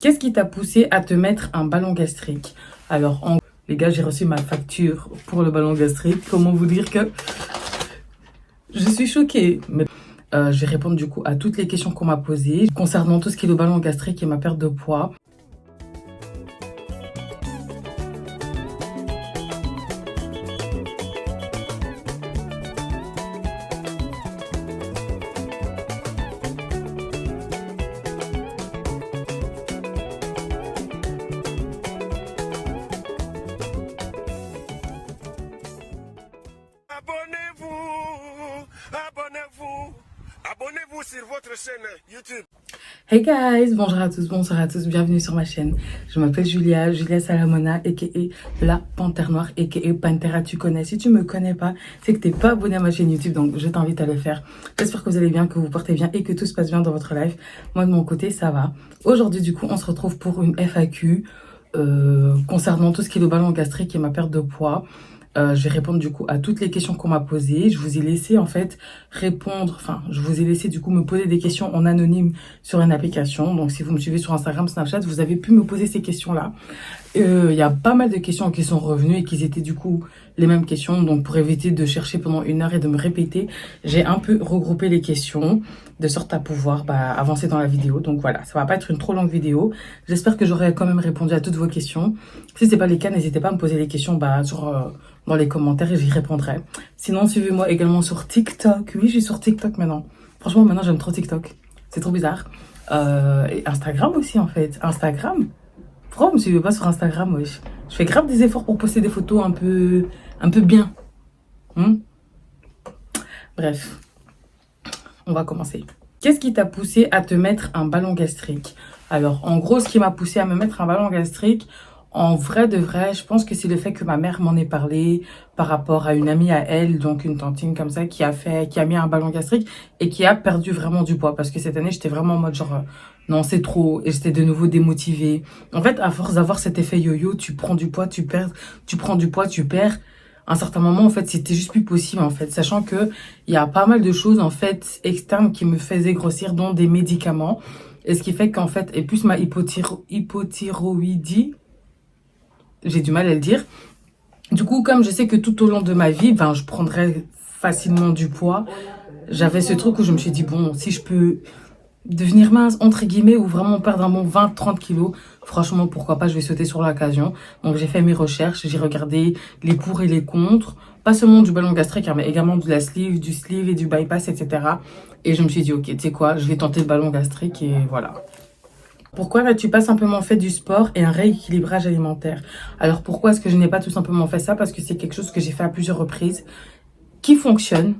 Qu'est-ce qui t'a poussé à te mettre un ballon gastrique? Alors, les gars, j'ai reçu ma facture pour le ballon gastrique. Comment vous dire que je suis choquée. Mais je vais répondre du coup à toutes les questions qu'on m'a posées concernant tout ce qui est le ballon gastrique et ma perte de poids. Abonnez-vous sur votre chaîne YouTube. Hey guys, bonjour à tous, bienvenue sur ma chaîne. Je m'appelle Julia Salamona, aka la Panthère Noire, aka Panthera, tu connais. Si tu me connais pas, c'est que t'es pas abonné à ma chaîne YouTube, donc je t'invite à le faire. J'espère que vous allez bien, que vous portez bien et que tout se passe bien dans votre life. Moi de mon côté, ça va. Aujourd'hui du coup, on se retrouve pour une FAQ concernant tout ce qui est le ballon gastrique et ma perte de poids. Je vais répondre du coup à toutes les questions qu'on m'a posées. Je vous ai laissé en fait je vous ai laissé du coup me poser des questions en anonyme sur une application. Donc si vous me suivez sur Instagram, Snapchat, vous avez pu me poser ces questions-là. Il y a pas mal de questions qui sont revenues et qui étaient du coup les mêmes questions. Donc pour éviter de chercher pendant une heure et de me répéter, j'ai un peu regroupé les questions de sorte à pouvoir avancer dans la vidéo. Donc voilà, ça va pas être une trop longue vidéo. J'espère que j'aurai quand même répondu à toutes vos questions. Si c'est pas le cas, n'hésitez pas à me poser les questions dans les commentaires et j'y répondrai. Sinon, suivez-moi également sur TikTok. Oui, je suis sur TikTok maintenant. Franchement, maintenant, j'aime trop TikTok. C'est trop bizarre. Et Instagram aussi, en fait. Instagram? Pourquoi vous me suivez pas sur Instagram, wesh? Je fais grave des efforts pour poster des photos un peu bien. Bref, on va commencer. Qu'est-ce qui t'a poussé à te mettre un ballon gastrique? Alors, en gros, ce qui m'a poussé à me mettre un ballon gastrique, en vrai de vrai, je pense que c'est le fait que ma mère m'en ait parlé par rapport à une amie à elle, donc une tantine comme ça, qui a mis un ballon gastrique et qui a perdu vraiment du poids. Parce que cette année, j'étais vraiment en mode genre, non, c'est trop. Et j'étais de nouveau démotivée. En fait, à force d'avoir cet effet yo-yo, tu prends du poids, tu perds, tu prends du poids, tu perds. À un certain moment, en fait, c'était juste plus possible, en fait. Sachant que il y a pas mal de choses, en fait, externes qui me faisaient grossir, dont des médicaments. Et ce qui fait qu'en fait, et plus ma hypothyroïdie, j'ai du mal à le dire. Du coup, comme je sais que tout au long de ma vie, je prendrais facilement du poids, j'avais ce truc où je me suis dit, bon, si je peux devenir mince, entre guillemets, ou vraiment perdre un bon 20-30 kilos, franchement, pourquoi pas, je vais sauter sur l'occasion. Donc, j'ai fait mes recherches, j'ai regardé les pour et les contre, pas seulement du ballon gastrique, mais également de la sleeve, du sleeve et du bypass, etc. Et je me suis dit, ok, tu sais quoi, je vais tenter le ballon gastrique et voilà. Pourquoi n'as-tu pas simplement fait du sport et un rééquilibrage alimentaire? Alors pourquoi est-ce que je n'ai pas tout simplement fait ça? Parce que c'est quelque chose que j'ai fait à plusieurs reprises, qui fonctionne.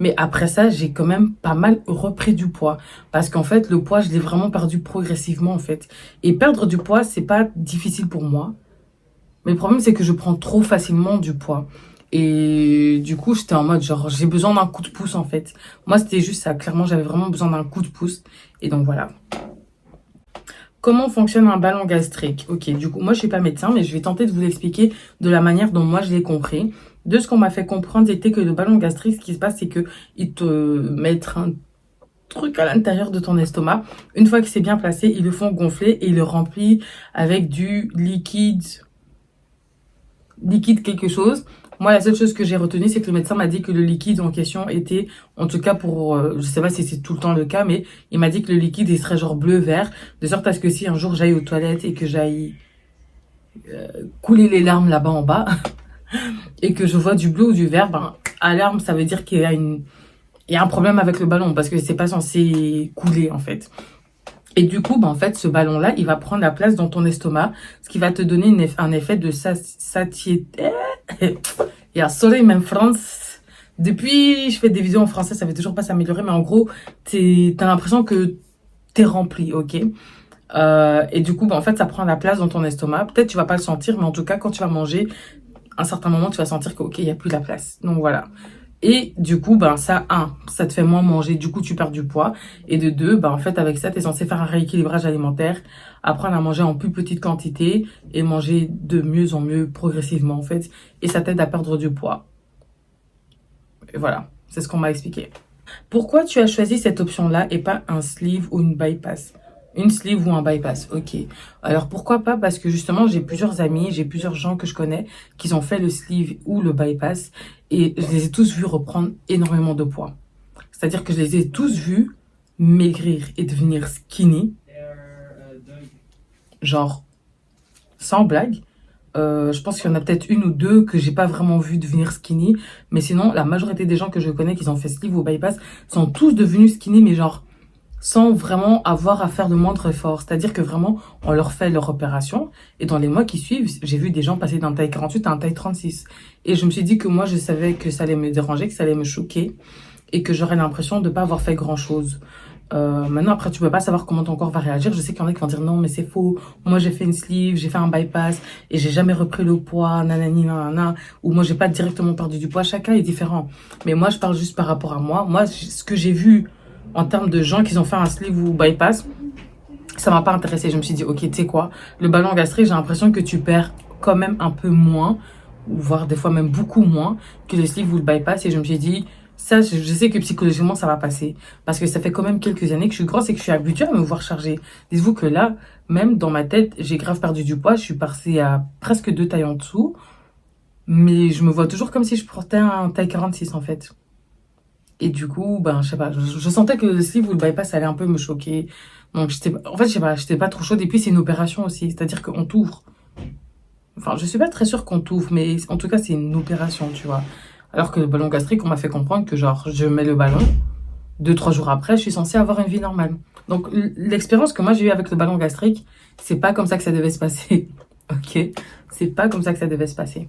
Mais après ça, j'ai quand même pas mal repris du poids. Parce qu'en fait, le poids, je l'ai vraiment perdu progressivement en fait. Et perdre du poids, c'est pas difficile pour moi. Mais le problème, c'est que je prends trop facilement du poids. Et du coup, j'étais en mode genre, j'ai besoin d'un coup de pouce en fait. Moi, c'était juste ça. Clairement, j'avais vraiment besoin d'un coup de pouce. Et donc voilà. Comment fonctionne un ballon gastrique? Ok, du coup, moi, je suis pas médecin, mais je vais tenter de vous l'expliquer de la manière dont moi, je l'ai compris. De ce qu'on m'a fait comprendre, c'était que le ballon gastrique, ce qui se passe, c'est que ils te mettent un truc à l'intérieur de ton estomac. Une fois que c'est bien placé, ils le font gonfler et ils le remplissent avec du liquide quelque chose. Moi, la seule chose que j'ai retenue, c'est que le médecin m'a dit que le liquide en question était, en tout cas pour, je sais pas si c'est tout le temps le cas, mais il m'a dit que le liquide, il serait genre bleu-vert, de sorte à ce que si un jour j'aille aux toilettes et que j'aille couler les larmes là-bas en bas, et que je vois du bleu ou du vert, alarme, ça veut dire qu'il y a il y a un problème avec le ballon, parce que c'est pas censé couler, en fait. Et du coup, en fait, ce ballon-là, il va prendre la place dans ton estomac, ce qui va te donner un effet de satiété. Il y a soleil, même France. Depuis, je fais des vidéos en français, ça fait toujours pas s'améliorer, mais en gros, t'as l'impression que t'es rempli, ok? Et du coup, en fait, ça prend la place dans ton estomac. Peut-être tu vas pas le sentir, mais en tout cas, quand tu vas manger, à un certain moment, tu vas sentir que, ok, il y a plus la place. Donc voilà. Et du coup, ça te fait moins manger, du coup tu perds du poids. Et de deux, en fait avec ça, tu es censé faire un rééquilibrage alimentaire, apprendre à manger en plus petite quantité et manger de mieux en mieux progressivement en fait. Et ça t'aide à perdre du poids. Et voilà, c'est ce qu'on m'a expliqué. Pourquoi tu as choisi cette option-là et pas un sleeve ou une bypass? Une sleeve ou un bypass, ok. Alors pourquoi pas? Parce que justement, j'ai plusieurs amis, j'ai plusieurs gens que je connais qui ont fait le sleeve ou le bypass et je les ai tous vus reprendre énormément de poids. C'est-à-dire que je les ai tous vus maigrir et devenir skinny, genre sans blague. Je pense qu'il y en a peut-être une ou deux que j'ai pas vraiment vu devenir skinny, mais sinon la majorité des gens que je connais qui ont fait sleeve ou bypass sont tous devenus skinny, mais genre sans vraiment avoir à faire de moindre effort. C'est-à-dire que vraiment, on leur fait leur opération. Et dans les mois qui suivent, j'ai vu des gens passer d'un taille 48 à un taille 36. Et je me suis dit que moi, je savais que ça allait me déranger, que ça allait me choquer. Et que j'aurais l'impression de ne pas avoir fait grand-chose. Maintenant, après, tu peux pas savoir comment ton corps va réagir. Je sais qu'il y en a qui vont dire non, mais c'est faux. Moi, j'ai fait une sleeve, j'ai fait un bypass et j'ai jamais repris le poids, nanani, nanana. Ou moi, j'ai pas directement perdu du poids. Chacun est différent. Mais moi, je parle juste par rapport à moi. Moi, ce que j'ai vu en termes de gens qui ont fait un sleeve ou bypass, ça m'a pas intéressé. Je me suis dit, ok, tu sais quoi, le ballon gastrique, j'ai l'impression que tu perds quand même un peu moins, voire des fois même beaucoup moins que le sleeve ou le bypass. Et je me suis dit, ça, je sais que psychologiquement, ça va passer. Parce que ça fait quand même quelques années que je suis grosse et que je suis habituée à me voir charger. Dites-vous que là, même dans ma tête, j'ai grave perdu du poids. Je suis passée à presque 2 tailles en dessous. Mais je me vois toujours comme si je portais un taille 46 en fait. Et du coup, ben, je sais pas, je sentais que le sleeve ou le bypass allait un peu me choquer. Donc, en fait, je sais pas, j'étais pas trop chaude. Et puis, c'est une opération aussi. C'est-à-dire qu'on t'ouvre. Enfin, je suis pas très sûre qu'on t'ouvre, mais en tout cas, c'est une opération, tu vois. Alors que le ballon gastrique, on m'a fait comprendre que, genre, je mets le ballon, 2, 3 jours après, je suis censée avoir une vie normale. Donc, l'expérience que moi j'ai eue avec le ballon gastrique, c'est pas comme ça que ça devait se passer. Ok? C'est pas comme ça que ça devait se passer.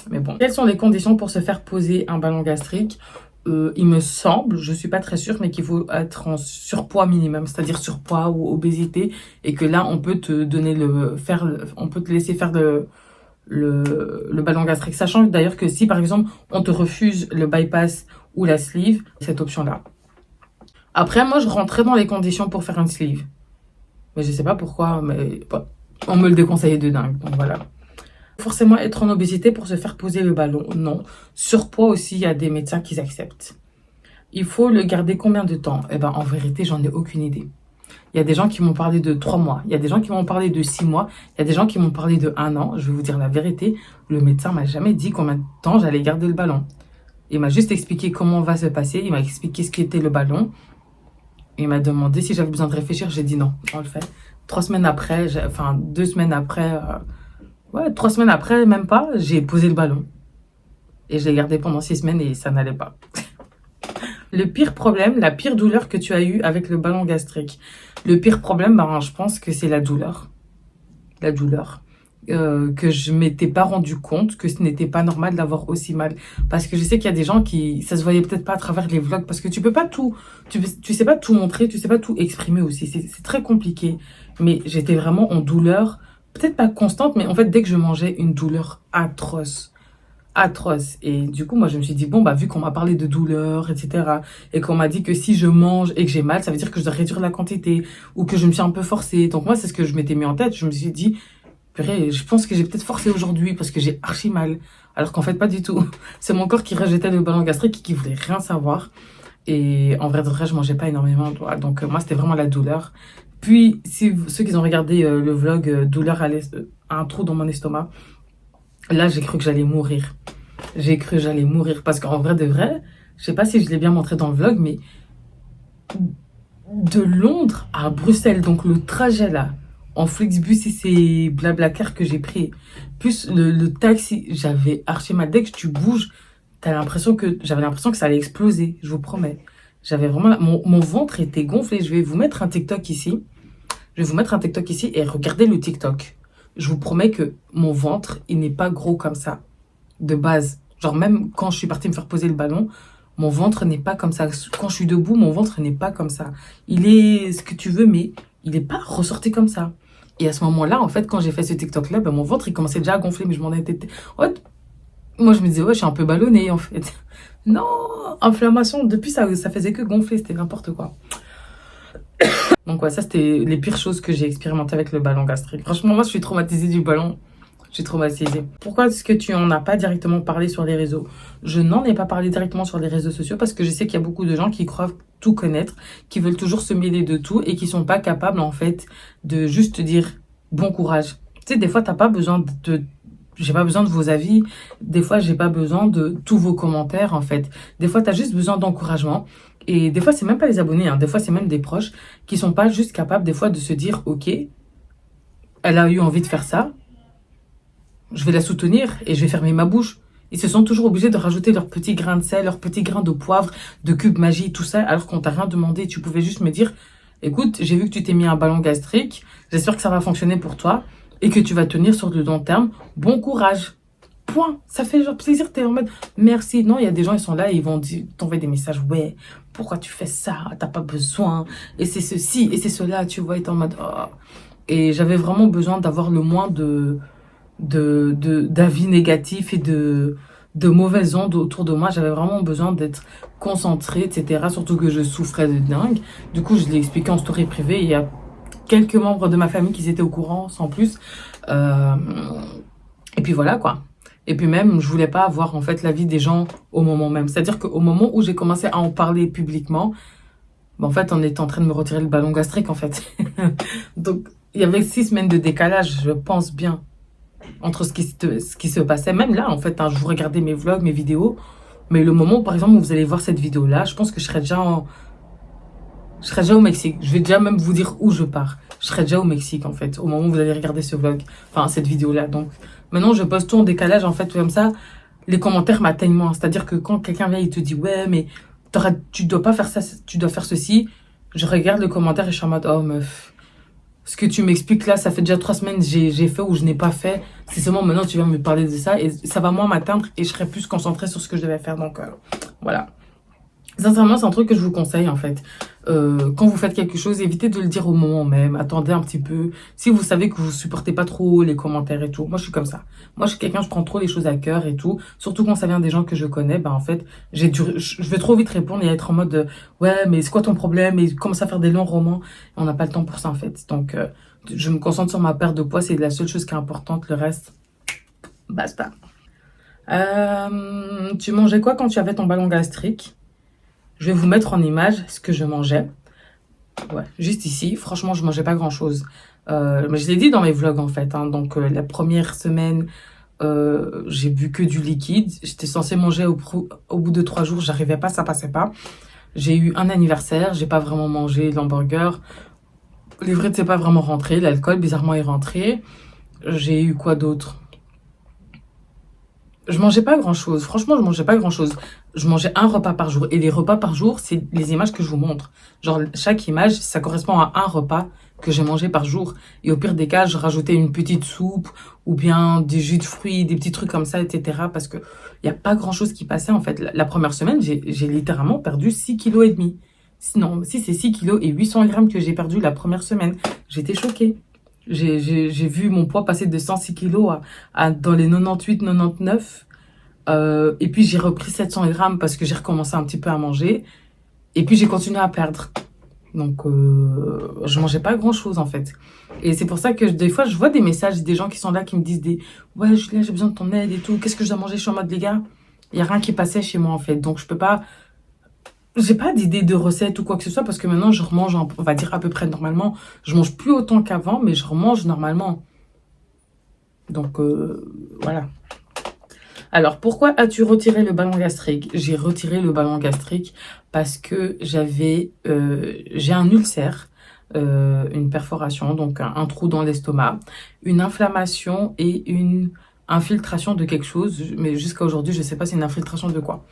Mais bon. Quelles sont les conditions pour se faire poser un ballon gastrique? Il me semble, je suis pas très sûre, mais qu'il faut être en surpoids minimum, c'est-à-dire surpoids ou obésité, et que là, on peut te donner on peut te laisser faire le ballon gastrique. Sachant d'ailleurs que si, par exemple, on te refuse le bypass ou la sleeve, cette option-là. Après, moi, je rentrais dans les conditions pour faire une sleeve. Mais je sais pas pourquoi, mais bon, on me le déconseillait de dingue, donc voilà. Forcément être en obésité pour se faire poser le ballon, non. Surpoids aussi, il y a des médecins qui acceptent. Il faut le garder combien de temps? Eh ben, en vérité, j'en ai aucune idée. Il y a des gens qui m'ont parlé de 3 mois. Il y a des gens qui m'ont parlé de 6 mois. Il y a des gens qui m'ont parlé de 1 an. Je vais vous dire la vérité. Le médecin m'a jamais dit combien de temps j'allais garder le ballon. Il m'a juste expliqué comment va se passer. Il m'a expliqué ce qu'était le ballon. Il m'a demandé si j'avais besoin de réfléchir. J'ai dit non, on le fait. 3 semaines après, enfin 2 semaines après, ouais, 3 semaines après, même pas, j'ai posé le ballon. Et je l'ai gardé pendant 6 semaines et ça n'allait pas. Le pire problème, la pire douleur que tu as eue avec le ballon gastrique. Le pire problème, ben, je pense que c'est la douleur. La douleur. Que je m'étais pas rendu compte que ce n'était pas normal d'avoir aussi mal. Parce que je sais qu'il y a des gens qui... Ça se voyait peut-être pas à travers les vlogs. Parce que tu peux pas tout... Tu sais pas tout montrer, tu sais pas tout exprimer aussi. C'est très compliqué. Mais j'étais vraiment en douleur. Peut-être pas constante, mais en fait, dès que je mangeais, une douleur atroce. Atroce. Et du coup, moi, je me suis dit, bon, bah, vu qu'on m'a parlé de douleur, etc., et qu'on m'a dit que si je mange et que j'ai mal, ça veut dire que je dois réduire la quantité, ou que je me suis un peu forcée. Donc, moi, c'est ce que je m'étais mis en tête. Je me suis dit, purée, je pense que j'ai peut-être forcé aujourd'hui parce que j'ai archi mal. Alors qu'en fait, pas du tout. C'est mon corps qui rejetait le ballon gastrique et qui voulait rien savoir. Et en vrai de vrai, je mangeais pas énormément. Donc, moi, c'était vraiment la douleur. Puis, si ceux qui ont regardé le vlog douleur à un trou dans mon estomac, là, j'ai cru que j'allais mourir. J'ai cru que j'allais mourir parce qu'en vrai de vrai, je sais pas si je l'ai bien montré dans le vlog, mais de Londres à Bruxelles, donc le trajet là, en Flixbus et c'est Blablacar que j'ai pris, plus le taxi, j'avais archi mal. Dès que tu bouges, j'avais l'impression que ça allait exploser, je vous promets. J'avais vraiment, mon ventre était gonflé. Je vais vous mettre un TikTok ici. Et regardez le TikTok. Je vous promets que mon ventre, il n'est pas gros comme ça, de base. Genre même quand je suis partie me faire poser le ballon, mon ventre n'est pas comme ça. Quand je suis debout, mon ventre n'est pas comme ça. Il est ce que tu veux, mais il n'est pas ressorti comme ça. Et à ce moment-là, en fait, quand j'ai fait ce TikTok-là, ben, mon ventre, il commençait déjà à gonfler, mais je m'en étais... En fait, moi, je me disais, ouais, je suis un peu ballonnée, en fait. Non, inflammation, depuis, ça faisait que gonfler, c'était n'importe quoi. Donc ouais, ça, c'était les pires choses que j'ai expérimentées avec le ballon gastrique. Franchement, moi, je suis traumatisée du ballon. Je suis traumatisée. Pourquoi est-ce que tu en as pas directement parlé sur les réseaux? Je n'en ai pas parlé directement sur les réseaux sociaux parce que je sais qu'il y a beaucoup de gens qui croient tout connaître, qui veulent toujours se mêler de tout et qui sont pas capables, en fait, de juste dire bon courage. Tu sais, des fois, t'as pas besoin j'ai pas besoin de vos avis. Des fois, j'ai pas besoin de tous vos commentaires, en fait. Des fois, t'as juste besoin d'encouragement. Et des fois, c'est même pas les abonnés, hein. Des fois, c'est même des proches qui sont pas juste capables, des fois, de se dire, OK, elle a eu envie de faire ça. Je vais la soutenir et je vais fermer ma bouche. Ils se sont toujours obligés de rajouter leur petit grain de sel, leur petit grain de poivre, de cube magie, tout ça, alors qu'on t'a rien demandé. Tu pouvais juste me dire, écoute, j'ai vu que tu t'es mis un ballon gastrique, j'espère que ça va fonctionner pour toi et que tu vas tenir sur le long terme. Bon courage. Point. Ça fait genre plaisir, t'es en mode merci. Non, il y a des gens, ils sont là et ils vont t'envoyer des messages. Ouais, pourquoi tu fais ça? T'as pas besoin. Et c'est ceci, et c'est cela, tu vois, et t'es en mode oh. Et j'avais vraiment besoin d'avoir le moins d'avis négatifs et de mauvaises ondes autour de moi. J'avais vraiment besoin d'être concentrée, etc. Surtout que je souffrais de dingue. Du coup, je l'ai expliqué en story privée. Il y a quelques membres de ma famille qui étaient au courant, sans plus. Et puis voilà, quoi. Et puis même, je voulais pas avoir, en fait, l'avis des gens au moment même. C'est-à-dire qu'au moment où j'ai commencé à en parler publiquement, en fait, on était en train de me retirer le ballon gastrique, en fait. Donc, il y avait 6 semaines de décalage, je pense bien, entre ce qui se passait. Même là, en fait, hein, je vous regardais mes vlogs, mes vidéos. Mais le moment, par exemple, où vous allez voir cette vidéo-là, je pense que je serai déjà au Mexique. Je vais déjà même vous dire où je pars. Je serai déjà au Mexique, en fait, au moment où vous allez regarder ce vlog. Enfin, cette vidéo-là. Donc, maintenant, je poste tout en décalage, en fait, comme ça. Les commentaires m'atteignent moins. C'est-à-dire que quand quelqu'un vient et te dit, ouais, mais tu dois pas faire ça, tu dois faire ceci. Je regarde le commentaire et je suis en mode, oh, meuf. Ce que tu m'expliques là, ça fait déjà 3 semaines, j'ai fait ou je n'ai pas fait. C'est seulement maintenant tu viens me parler de ça et ça va moins m'atteindre et je serai plus concentrée sur ce que je devais faire. Donc, voilà. Sincèrement, c'est un truc que je vous conseille, en fait. Quand vous faites quelque chose, évitez de le dire au moment même. Attendez un petit peu. Si vous savez que vous supportez pas trop les commentaires et tout. Moi, je suis comme ça. Moi, je suis quelqu'un, je prends trop les choses à cœur et tout. Surtout quand ça vient des gens que je connais. Ben, en fait, je vais trop vite répondre et être en mode, ouais, mais c'est quoi ton problème? Et commencer à faire des longs romans. On n'a pas le temps pour ça, en fait. Donc, je me concentre sur ma perte de poids. C'est la seule chose qui est importante. Le reste, basta. Tu mangeais quoi quand tu avais ton ballon gastrique? Je vais vous mettre en image ce que je mangeais. Ouais, juste ici. Franchement, je mangeais pas grand-chose. Mais je l'ai dit dans mes vlogs, en fait. Hein. Donc, la première semaine, j'ai bu que du liquide. J'étais censée manger au bout de 3 jours. J'arrivais pas, ça passait pas. J'ai eu un anniversaire. J'ai pas vraiment mangé l'hamburger. Les frites, c'est pas vraiment rentré. L'alcool, bizarrement, est rentré. J'ai eu quoi d'autre? Je mangeais pas grand-chose. Franchement, je mangeais pas grand-chose. Je mangeais un repas par jour. Et les repas par jour, c'est les images que je vous montre. Genre, chaque image, ça correspond à un repas que j'ai mangé par jour. Et au pire des cas, je rajoutais une petite soupe ou bien des jus de fruits, des petits trucs comme ça, etc. Parce que il y a pas grand-chose qui passait, en fait. La première semaine, j'ai littéralement perdu 6,5 kg. Non, si c'est 6 kg et 800 grammes que j'ai perdu la première semaine. J'étais choquée. J'ai vu mon poids passer de 106 kilos à dans les 98, 99. Et puis j'ai repris 700 grammes parce que j'ai recommencé un petit peu à manger. Et puis j'ai continué à perdre. Donc je mangeais pas grand chose en fait. Et c'est pour ça que des fois je vois des messages des gens qui sont là qui me disent ouais Julia, j'ai besoin de ton aide et tout. Qu'est-ce que je dois manger? Je suis en mode les gars, il y a rien qui passait chez moi en fait. Donc je peux pas. J'ai pas d'idée de recette ou quoi que ce soit parce que maintenant je remange, on va dire à peu près normalement. Je mange plus autant qu'avant, mais je remange normalement. Donc voilà. Alors pourquoi as-tu retiré le ballon gastrique? J'ai retiré le ballon gastrique parce que j'ai un ulcère, une perforation, donc un trou dans l'estomac, une inflammation et une infiltration de quelque chose. Mais jusqu'à aujourd'hui, je sais pas c'est une infiltration de quoi.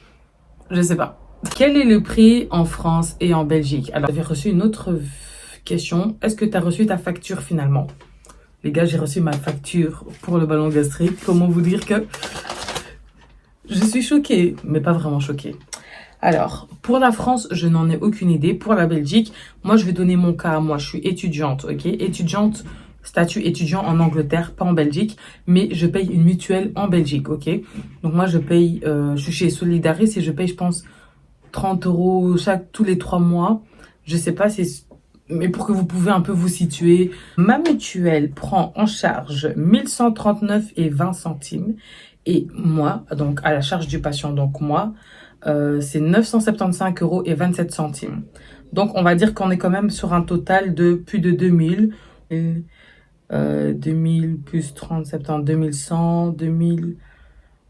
Je sais pas. Quel est le prix en France et en Belgique? Alors, j'avais reçu une autre question. Est-ce que tu as reçu ta facture finalement? Les gars, j'ai reçu ma facture pour le ballon gastrique. Comment vous dire que je suis choquée, mais pas vraiment choquée. Alors, pour la France, je n'en ai aucune idée. Pour la Belgique, moi, je vais donner mon cas. Moi, je suis étudiante, ok? Étudiante, statut étudiant en Angleterre, pas en Belgique, mais je paye une mutuelle en Belgique, ok? Donc, moi, je paye, je suis chez Solidaris et je paye, je pense, 30 € tous les 3 mois. Je sais pas, mais pour que vous pouvez un peu vous situer, ma mutuelle prend en charge 1139,20 € et moi, donc à la charge du patient, donc moi, c'est 975,27 €. Donc on va dire qu'on est quand même sur un total de plus de 2000. 2000 plus 30, 70, 2100, 2000,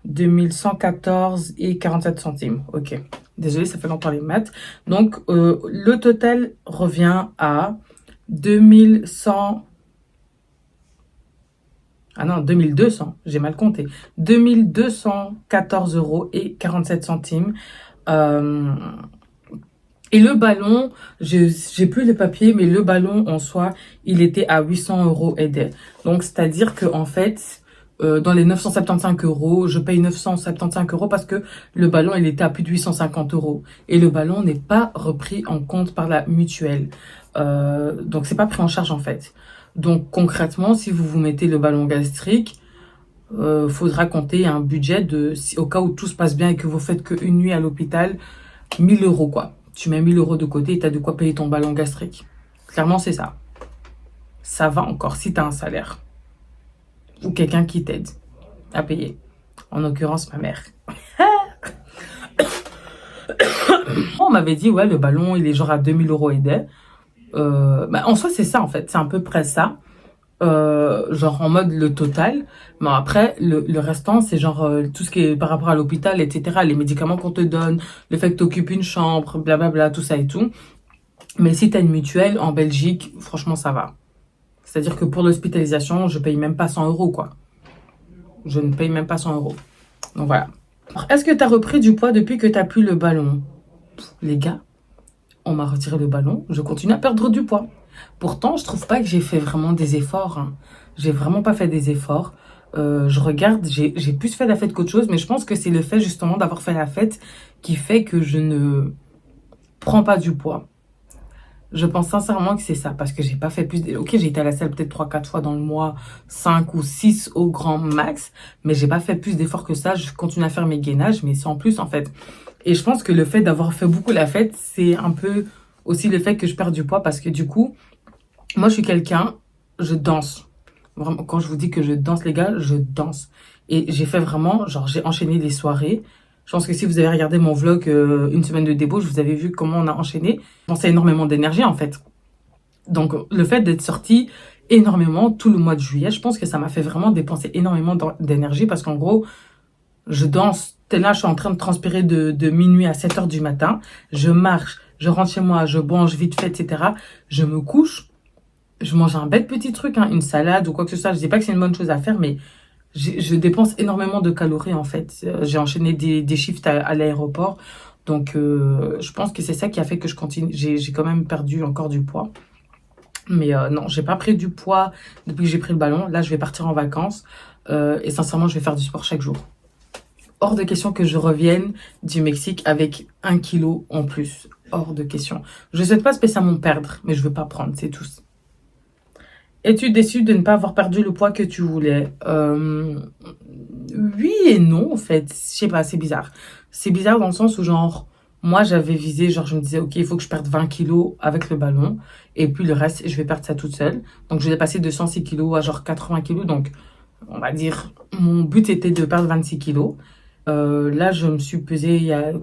2114 et 47 centimes. Ok. Désolée, ça fait longtemps les maths. Donc, le total revient à 2100... Ah non, 2200. J'ai mal compté. 2214,47 €. Et le ballon, j'ai plus les papiers, mais le ballon en soi, il était à 800 € aidé. Donc, c'est-à-dire que en fait, dans les 975 €, je paye 975 € parce que le ballon, il était à plus de 850 €. Et le ballon n'est pas repris en compte par la mutuelle. Donc, c'est pas pris en charge en fait. Donc, concrètement, si vous vous mettez le ballon gastrique, faudra compter un budget au cas où tout se passe bien et que vous faites qu'une nuit à l'hôpital, 1000 € quoi. Tu mets 1000 € de côté et tu as de quoi payer ton ballon gastrique. Clairement, c'est ça. Ça va encore si tu as un salaire. Ou quelqu'un qui t'aide à payer. En l'occurrence, ma mère. On m'avait dit, ouais, le ballon, il est genre à 2000 € aidé. En soi, c'est ça, en fait. C'est à peu près ça. Genre en mode le total. Mais après, le restant, c'est genre tout ce qui est par rapport à l'hôpital, etc. Les médicaments qu'on te donne, le fait que tu occupes une chambre, blablabla, tout ça et tout. Mais si tu as une mutuelle en Belgique, franchement, ça va. C'est-à-dire que pour l'hospitalisation, je paye même pas 100 € quoi. Je ne paye même pas 100 €. Donc voilà. Est-ce que tu as repris du poids depuis que tu n'as plus le ballon? Les gars, on m'a retiré le ballon, je continue à perdre du poids. Pourtant, je trouve pas que j'ai fait vraiment des efforts. Hein. J'ai vraiment pas fait des efforts. Je regarde, j'ai plus fait la fête qu'autre chose, mais je pense que c'est le fait justement d'avoir fait la fête qui fait que je ne prends pas du poids. Je pense sincèrement que c'est ça, parce que j'ai pas fait plus... Ok, j'ai été à la salle peut-être 3-4 fois dans le mois, 5 ou 6 au grand max, mais j'ai pas fait plus d'efforts que ça. Je continue à faire mes gainages, mais sans plus en fait. Et je pense que le fait d'avoir fait beaucoup la fête, c'est un peu aussi le fait que je perds du poids, parce que du coup, moi je suis quelqu'un, je danse. Vraiment, quand je vous dis que je danse les gars, je danse. Et j'ai fait vraiment, genre j'ai enchaîné les soirées. Je pense que si vous avez regardé mon vlog une semaine de débauche, vous avez vu comment on a enchaîné. Je pensais énormément d'énergie en fait. Donc le fait d'être sorti énormément tout le mois de juillet, je pense que ça m'a fait vraiment dépenser énormément d'énergie, parce qu'en gros, je danse. Là, je suis en train de transpirer de minuit à 7 h du matin. Je marche, je rentre chez moi, je mange vite fait, etc. Je me couche, je mange un bête petit truc, hein, une salade ou quoi que ce soit. Je dis pas que c'est une bonne chose à faire, mais je dépense énormément de calories en fait. J'ai enchaîné des shifts à l'aéroport. Donc, je pense que c'est ça qui a fait que je continue. J'ai quand même perdu encore du poids. Mais non, j'ai pas pris du poids depuis que j'ai pris le ballon. Là, je vais partir en vacances. Et sincèrement, je vais faire du sport chaque jour. Hors de question que je revienne du Mexique avec 1 kilo en plus. Hors de question. Je ne souhaite pas spécialement perdre, mais je veux pas prendre, c'est tout. Es-tu déçu de ne pas avoir perdu le poids que tu voulais? Oui et non, en fait. Je sais pas, c'est bizarre. C'est bizarre dans le sens où, genre, moi, j'avais visé, genre, je me disais, ok, il faut que je perde 20 kilos avec le ballon. Et puis, le reste, je vais perdre ça toute seule. Donc, je vais passer de 106 kilos à, genre, 80 kilos. Donc, on va dire, mon but était de perdre 26 kilos. Là, je me suis pesée il y a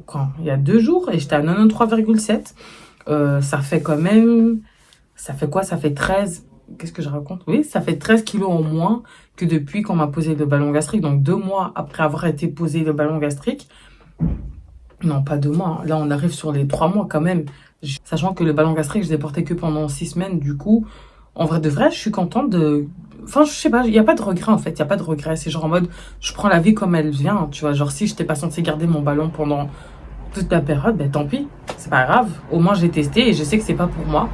2 jours et j'étais à 93,7. Ça fait quand même... Ça fait quoi? Ça fait 13... Qu'est-ce que je raconte? Oui, ça fait 13 kilos en moins que depuis qu'on m'a posé le ballon gastrique. Donc 2 mois après avoir été posé le ballon gastrique. Non, pas 2 mois. Là, on arrive sur les 3 mois quand même. Sachant que le ballon gastrique, je l'ai porté que pendant 6 semaines. Du coup, en vrai de vrai, je suis contente de... Enfin, je sais pas, il n'y a pas de regret en fait. Il n'y a pas de regret. C'est genre en mode, je prends la vie comme elle vient. Tu vois, genre si je n'étais pas censée garder mon ballon pendant toute la période, ben tant pis. C'est pas grave. Au moins, j'ai testé et je sais que c'est pas pour moi.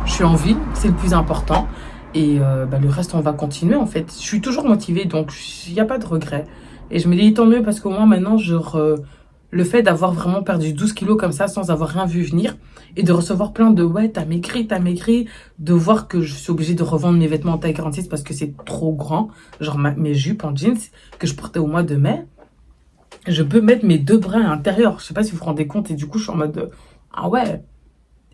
Je suis en vie, c'est le plus important. Et le reste, on va continuer en fait. Je suis toujours motivée, donc il n'y a pas de regret. Et je me dis tant mieux parce qu'au moins maintenant, le fait d'avoir vraiment perdu 12 kilos comme ça sans avoir rien vu venir et de recevoir plein de ouais, t'as maigri, de voir que je suis obligée de revendre mes vêtements en taille 46 parce que c'est trop grand, genre mes jupes en jeans que je portais au mois de mai. Je peux mettre mes 2 bras à l'intérieur. Je sais pas si vous vous rendez compte et du coup, je suis en mode ah ouais.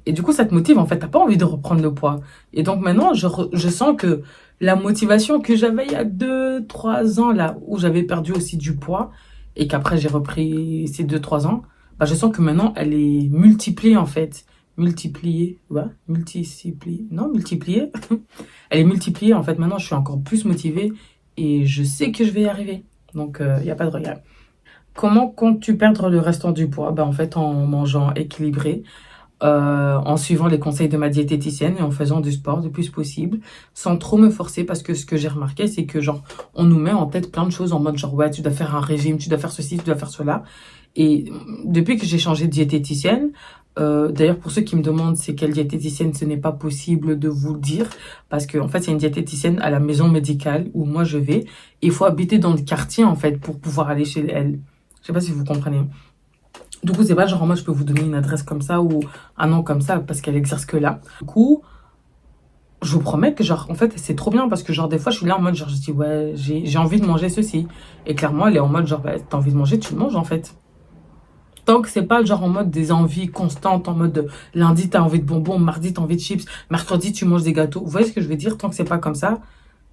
Et du coup, ça te motive, en fait. T'as pas envie de reprendre le poids. Et donc maintenant, je sens que la motivation que j'avais il y a 2, 3 ans, là, où j'avais perdu aussi du poids, et qu'après j'ai repris ces 2, 3 ans, bah, je sens que maintenant, elle est multipliée, en fait. Multipliée, ouais, multipliée, non, multipliée. Elle est multipliée, en fait. Maintenant, je suis encore plus motivée et je sais que je vais y arriver. Donc, il n'y a pas de regret. Comment comptes-tu perdre le restant du poids? Bah, en fait, en mangeant équilibré, en suivant les conseils de ma diététicienne et en faisant du sport le plus possible, sans trop me forcer, parce que ce que j'ai remarqué, c'est que genre, on nous met en tête plein de choses en mode genre, ouais, tu dois faire un régime, tu dois faire ceci, tu dois faire cela. Et depuis que j'ai changé de diététicienne, d'ailleurs, pour ceux qui me demandent c'est quelle diététicienne, ce n'est pas possible de vous le dire, parce que en fait, c'est une diététicienne à la maison médicale où moi je vais. Il faut habiter dans le quartier, en fait, pour pouvoir aller chez elle. Je sais pas si vous comprenez. Du coup, c'est pas genre, moi, je peux vous donner une adresse comme ça ou un nom comme ça parce qu'elle exerce que là. Du coup, je vous promets que, genre, en fait, c'est trop bien parce que, genre, des fois, je suis là en mode, genre, je dis, ouais, j'ai envie de manger ceci. Et clairement, elle est en mode, genre, bah, t'as envie de manger, tu le manges, en fait. Tant que c'est pas, genre, en mode des envies constantes, en mode lundi, t'as envie de bonbons, mardi, t'as envie de chips, mercredi, tu manges des gâteaux. Vous voyez ce que je veux dire? Tant que c'est pas comme ça,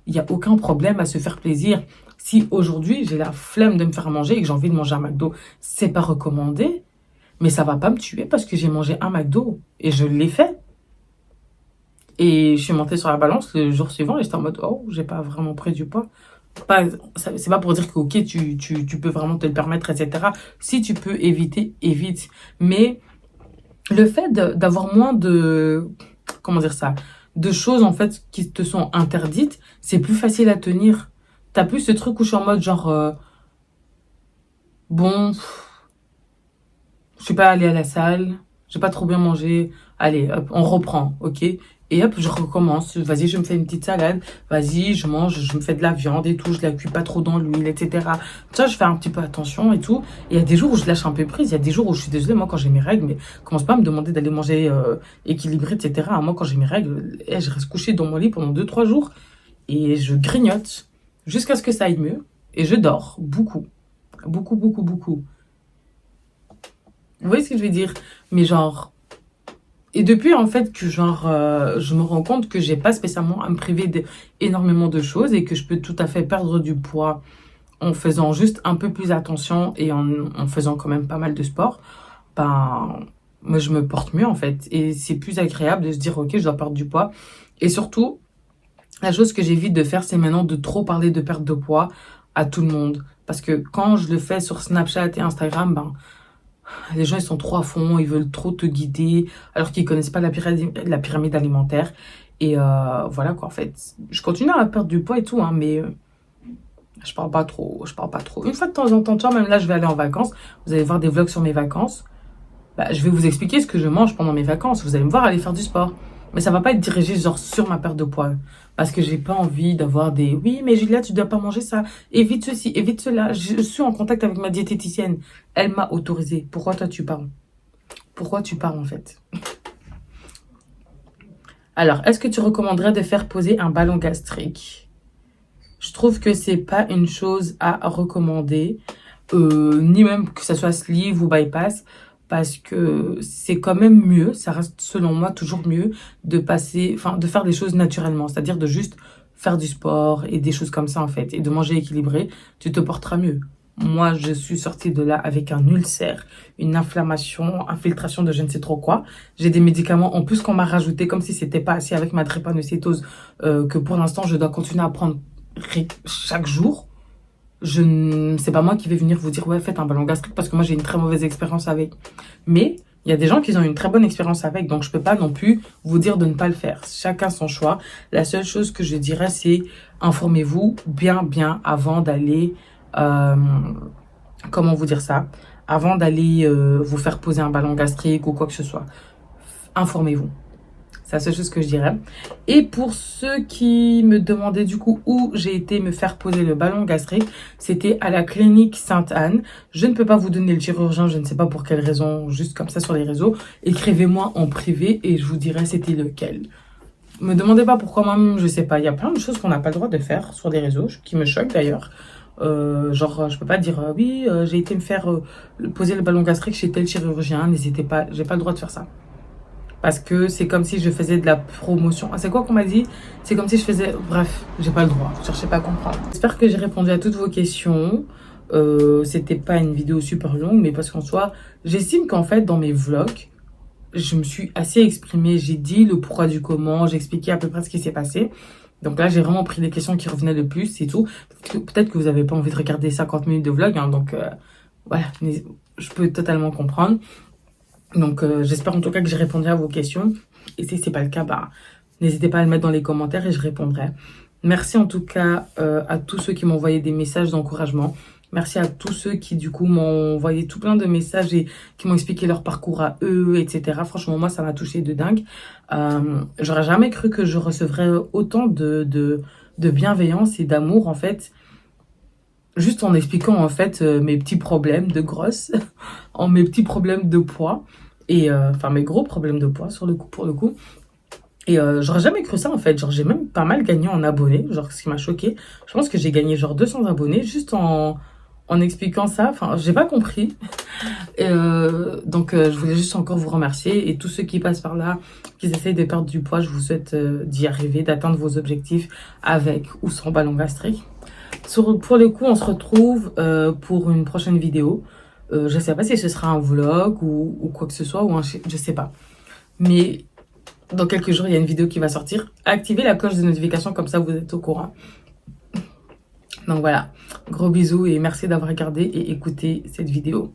il n'y a aucun problème à se faire plaisir. Si aujourd'hui, j'ai la flemme de me faire manger et que j'ai envie de manger un McDo, c'est pas recommandé. Mais ça va pas me tuer parce que j'ai mangé un McDo et je l'ai fait. Et je suis montée sur la balance le jour suivant et j'étais en mode, oh, j'ai pas vraiment pris du poids. Pas, c'est pas pour dire que, ok, tu peux vraiment te le permettre, etc. Si tu peux éviter, évite. Mais le fait d'avoir moins de, comment dire ça, de choses, en fait, qui te sont interdites, c'est plus facile à tenir. T'as plus ce truc où je suis en mode, genre, bon, je suis pas allée à la salle, j'ai pas trop bien mangé. Allez, hop, on reprend, ok? Et hop, je recommence. Vas-y, je me fais une petite salade. Vas-y, je mange, je me fais de la viande et tout. Je la cuis pas trop dans l'huile, etc. Ça, je fais un petit peu attention et tout. Et il y a des jours où je lâche un peu prise. Il y a des jours où je suis désolée, moi, quand j'ai mes règles, mais commence pas à me demander d'aller manger équilibré, etc. Moi, quand j'ai mes règles, je reste couchée dans mon lit pendant 2, 3 jours et je grignote jusqu'à ce que ça aille mieux. Et je dors beaucoup. Beaucoup, beaucoup, beaucoup. Vous voyez ce que je veux dire? Mais genre... Et depuis, en fait, que genre, je me rends compte que j'ai pas spécialement à me priver énormément de choses et que je peux tout à fait perdre du poids en faisant juste un peu plus attention et en faisant quand même pas mal de sport, ben, moi, je me porte mieux, en fait. Et c'est plus agréable de se dire, ok, je dois perdre du poids. Et surtout, la chose que j'évite de faire, c'est maintenant de trop parler de perte de poids à tout le monde. Parce que quand je le fais sur Snapchat et Instagram, ben, les gens, ils sont trop à fond, ils veulent trop te guider, alors qu'ils connaissent pas la pyramide alimentaire. Et voilà quoi, en fait. Je continue à perdre du poids et tout, hein, mais je parle pas trop, je parle pas trop. Une fois de temps en temps, tu vois, même là, je vais aller en vacances. Vous allez voir des vlogs sur mes vacances. Bah, je vais vous expliquer ce que je mange pendant mes vacances. Vous allez me voir aller faire du sport. Mais ça va pas être dirigé genre sur ma perte de poids. Parce que j'ai pas envie d'avoir des... Oui, mais Julia, tu dois pas manger ça. Évite ceci, évite cela. Je suis en contact avec ma diététicienne. Elle m'a autorisé. Pourquoi toi tu parles? Pourquoi tu parles en fait? Alors, est-ce que tu recommanderais de faire poser un ballon gastrique? Je trouve que c'est pas une chose à recommander. Ni même que ça soit sleeve ou bypass. Parce que c'est quand même mieux, ça reste selon moi toujours mieux de passer, enfin de faire des choses naturellement, c'est-à-dire de juste faire du sport et des choses comme ça en fait, et de manger équilibré, tu te porteras mieux. Moi, je suis sortie de là avec un ulcère, une inflammation, infiltration de je ne sais trop quoi. J'ai des médicaments en plus qu'on m'a rajouté comme si c'était pas assez avec ma drépanocytose que pour l'instant je dois continuer à prendre chaque jour. C'est pas moi qui vais venir vous dire ouais faites un ballon gastrique parce que moi j'ai une très mauvaise expérience avec. Mais il y a des gens qui ont une très bonne expérience avec, donc je peux pas non plus vous dire de ne pas le faire. Chacun son choix. La seule chose que je dirais c'est informez-vous bien avant d'aller comment vous dire ça, avant d'aller vous faire poser un ballon gastrique ou quoi que ce soit. Informez-vous. C'est la seule chose que je dirais. Et pour ceux qui me demandaient du coup où j'ai été me faire poser le ballon gastrique, c'était à la clinique Sainte-Anne. Je ne peux pas vous donner le chirurgien, je ne sais pas pour quelle raison, juste comme ça sur les réseaux. Écrivez-moi en privé et je vous dirai c'était lequel. Me demandez pas pourquoi moi-même, je sais pas. Il y a plein de choses qu'on n'a pas le droit de faire sur des réseaux, qui me choquent d'ailleurs. Genre, je peux pas dire oui, j'ai été me faire poser le ballon gastrique chez tel chirurgien, n'hésitez pas, j'ai pas le droit de faire ça. parce que c'est comme si je faisais de la promotion. Ah, c'est quoi qu'on m'a dit? C'est comme si je faisais... Bref, j'ai pas le droit, je cherchais pas à comprendre. J'espère que j'ai répondu à toutes vos questions. C'était pas une vidéo super longue, mais parce qu'en soi, j'estime qu'en fait, dans mes vlogs, je me suis assez exprimée. J'ai dit le pourquoi du comment, j'ai expliqué à peu près ce qui s'est passé. Donc là, j'ai vraiment pris les questions qui revenaient le plus, c'est tout. Peut-être que vous n'avez pas envie de regarder 50 minutes de vlog, hein, donc voilà, je peux totalement comprendre. Donc j'espère en tout cas que j'ai répondu à vos questions. Et si ce n'est pas le cas, bah, n'hésitez pas à le mettre dans les commentaires et je répondrai. Merci en tout cas à tous ceux qui m'ont envoyé des messages d'encouragement. Merci à tous ceux qui, du coup, m'ont envoyé tout plein de messages et qui m'ont expliqué leur parcours à eux, etc. Franchement, moi, ça m'a touché de dingue. J'aurais jamais cru que je recevrais autant de bienveillance et d'amour, en fait, juste en expliquant, en fait, mes petits problèmes de grosse, en mes petits problèmes de poids, et enfin, mes gros problèmes de poids, pour le coup. Et j'aurais jamais cru ça en fait, genre j'ai même pas mal gagné en abonnés, genre ce qui m'a choqué. Je pense que j'ai gagné genre 200 abonnés juste en expliquant ça, enfin j'ai pas compris. Donc je voulais juste encore vous remercier et tous ceux qui passent par là, qui essayent de perdre du poids, je vous souhaite d'y arriver, d'atteindre vos objectifs avec ou sans ballon gastrique. Pour le coup, on se retrouve pour une prochaine vidéo. Je sais pas si ce sera un vlog ou quoi que ce soit, ou je sais pas. Mais dans quelques jours, il y a une vidéo qui va sortir. Activez la cloche de notification, comme ça vous êtes au courant. Donc voilà, gros bisous et merci d'avoir regardé et écouté cette vidéo.